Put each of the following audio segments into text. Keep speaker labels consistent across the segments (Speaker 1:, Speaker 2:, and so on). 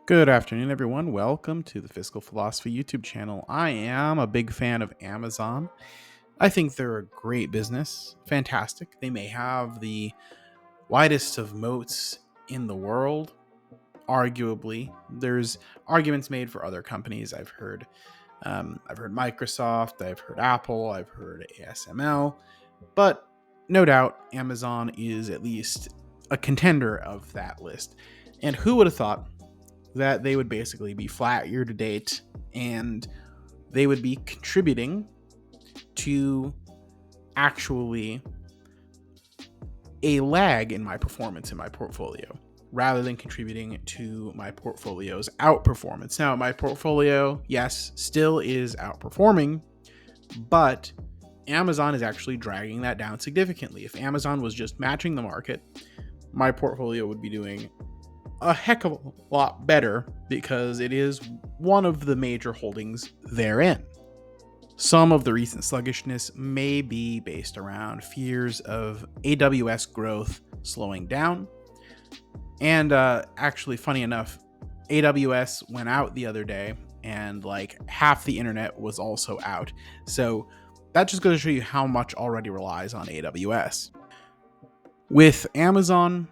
Speaker 1: Good afternoon, everyone. Welcome to the Fiscal Philosophy YouTube channel. I am a big fan of Amazon. I think they're a great business, fantastic. They may have the widest of moats in the world, arguably. There's arguments made for other companies. I've heard Microsoft, I've heard Apple, I've heard ASML, but no doubt Amazon is at least a contender of that list. And who would have thought that they would basically be flat year to date and they would be contributing to actually a lag in my performance in my portfolio rather than contributing to my portfolio's outperformance. Now, my portfolio, yes, still is outperforming, but Amazon is actually dragging that down significantly. If Amazon was just matching the market, my portfolio would be doing a heck of a lot better because it is one of the major holdings therein. Some of the recent sluggishness may be based around fears of AWS growth slowing down. And actually, funny enough, AWS went out the other day and like half the internet was also out. So that just goes to show you how much already relies on AWS. With Amazon,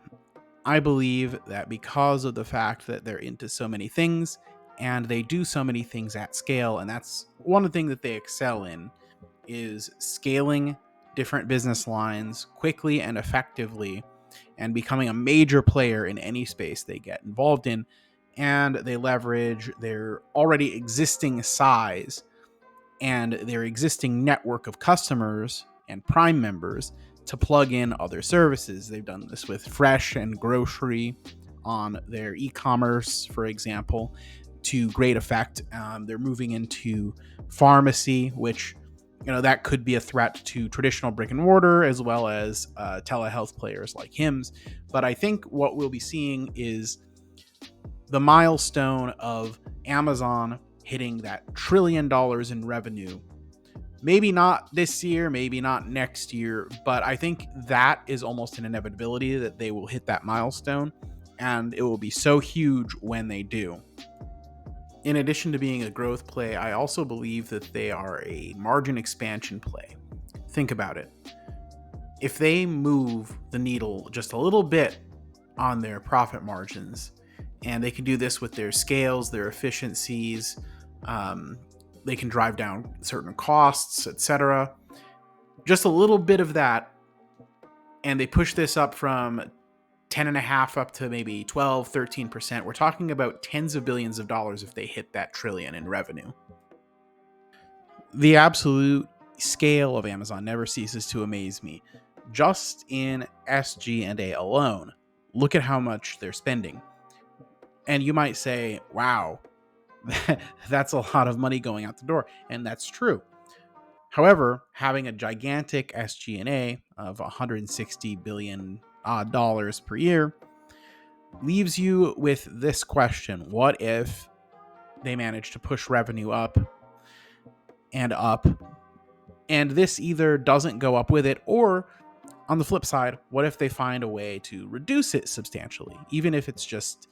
Speaker 1: I believe that because of the fact that they're into so many things and they do so many things at scale, and that's one of the things that they excel in, is scaling different business lines quickly and effectively and becoming a major player in any space they get involved in. And they leverage their already existing size and their existing network of customers and Prime members to plug in other services. They've done this with fresh and grocery on their e-commerce, for example, to great effect. They're moving into pharmacy, which that could be a threat to traditional brick and mortar as well as telehealth players like Hims. But I think what we'll be seeing is the milestone of Amazon hitting that $1 trillion in revenue. Maybe not this year, maybe not next year, but I think that is almost an inevitability that they will hit that milestone, and it will be so huge when they do. In addition to being a growth play, I also believe that they are a margin expansion play. Think about it. If they move the needle just a little bit on their profit margins, and they can do this with their scales, their efficiencies, they can drive down certain costs, etc. Just a little bit of that, and they push this up from 10.5 up to maybe 12, 13%. We're talking about tens of billions of dollars if they hit that trillion in revenue. The absolute scale of Amazon never ceases to amaze me. Just in SG&A alone, look at how much they're spending. And you might say, wow, that's a lot of money going out the door. And that's true. However, having a gigantic SG&A of $160 billion dollars per year leaves you with this question. What if they manage to push revenue up and up, and this either doesn't go up with it, or on the flip side, what if they find a way to reduce it substantially, even if it's just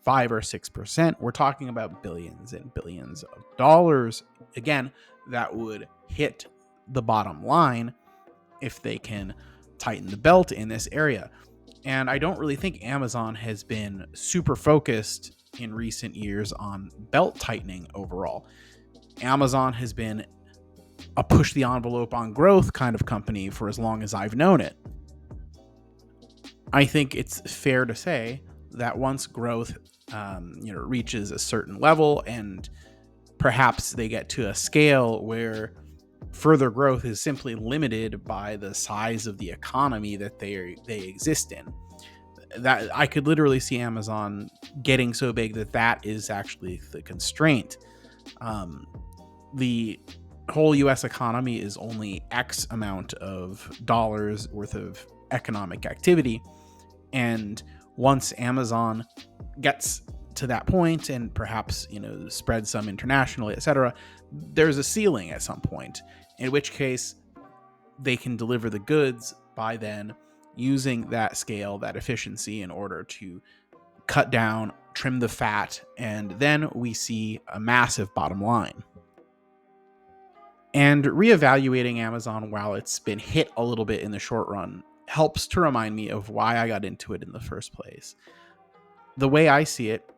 Speaker 1: 5 or 6%? We're talking about billions and billions of dollars. Again, that would hit the bottom line if they can tighten the belt in this area. And I don't really think Amazon has been super focused in recent years on belt tightening overall. Amazon has been a push the envelope on growth kind of company for as long as I've known it. I think it's fair to say that once growth reaches a certain level and perhaps they get to a scale where further growth is simply limited by the size of the economy that they exist in, that I could literally see Amazon getting so big that is actually the constraint. The whole US economy is only X amount of dollars worth of economic activity, and once Amazon gets to that point and perhaps spread some internationally, etc., there's a ceiling at some point, in which case they can deliver the goods by then using that scale, that efficiency, in order to cut down trim the fat, and then we see a massive bottom line. And reevaluating Amazon while it's been hit a little bit in the short run helps to remind me of why I got into it in the first place. The way I see it,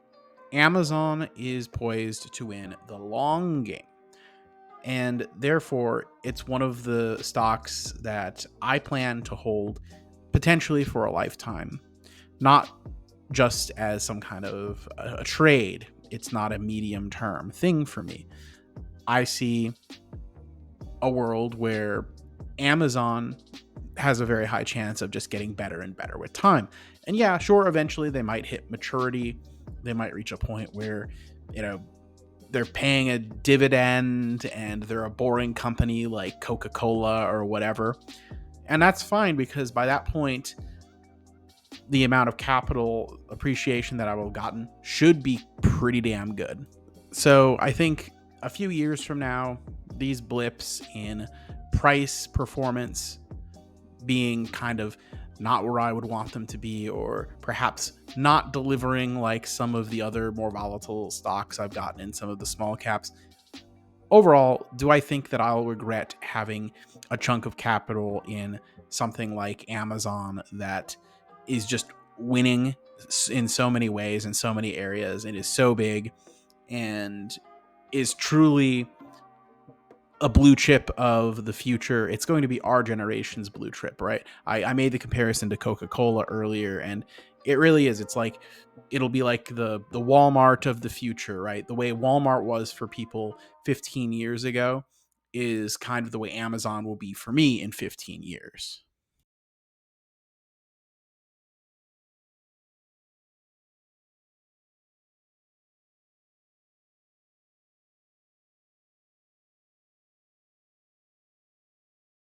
Speaker 1: Amazon is poised to win the long game. And therefore, it's one of the stocks that I plan to hold potentially for a lifetime. Not just as some kind of a trade. It's not a medium term thing for me. I see a world where Amazon has a very high chance of just getting better and better with time. And yeah, sure, eventually they might hit maturity. They might reach a point where, they're paying a dividend and they're a boring company like Coca-Cola or whatever. And that's fine, because by that point, the amount of capital appreciation that I will have gotten should be pretty damn good. So I think a few years from now, these blips in price performance being kind of not where I would want them to be, or perhaps not delivering like some of the other more volatile stocks I've gotten in some of the small caps. Overall, do I think that I'll regret having a chunk of capital in something like Amazon that is just winning in so many ways, in so many areas, and is so big and is truly a blue chip of the future? It's going to be our generation's blue chip, right? I made the comparison to Coca-Cola earlier, and it really is. It's like, it'll be like the Walmart of the future, right? The way Walmart was for people 15 years ago is kind of the way Amazon will be for me in 15 years.